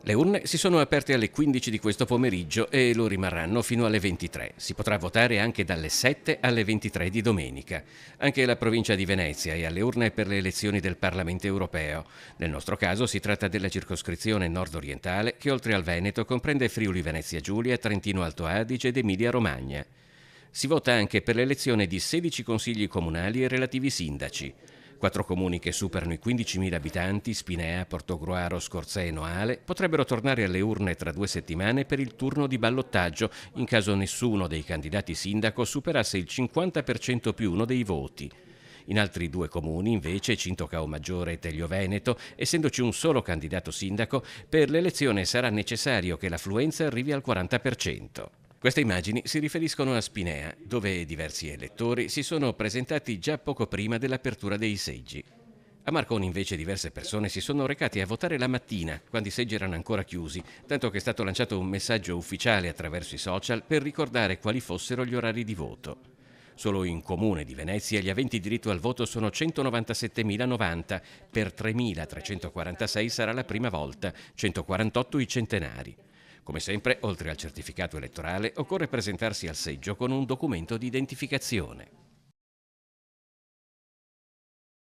Le urne si sono aperte alle 15 di questo pomeriggio e lo rimarranno fino alle 23. Si potrà votare anche dalle 7 alle 23 di domenica. Anche la provincia di Venezia è alle urne per le elezioni del Parlamento europeo. Nel nostro caso si tratta della circoscrizione nord-orientale che oltre al Veneto comprende Friuli Venezia Giulia, Trentino Alto Adige ed Emilia Romagna. Si vota anche per l'elezione di 16 consigli comunali e relativi sindaci. 4 comuni che superano i 15.000 abitanti, Spinea, Portogruaro, Scorzè e Noale, potrebbero tornare alle urne tra 2 settimane per il turno di ballottaggio in caso nessuno dei candidati sindaco superasse il 50% più uno dei voti. In altri 2 comuni, invece, Cintocao Maggiore e Teglio Veneto, essendoci un solo candidato sindaco, per l'elezione sarà necessario che l'affluenza arrivi al 40%. Queste immagini si riferiscono a Spinea, dove diversi elettori si sono presentati già poco prima dell'apertura dei seggi. A Marconi invece diverse persone si sono recate a votare la mattina, quando i seggi erano ancora chiusi, tanto che è stato lanciato un messaggio ufficiale attraverso i social per ricordare quali fossero gli orari di voto. Solo in Comune di Venezia gli aventi diritto al voto sono 197.090, per 3.346 sarà la prima volta, 148 i centenari. Come sempre, oltre al certificato elettorale, occorre presentarsi al seggio con un documento di identificazione.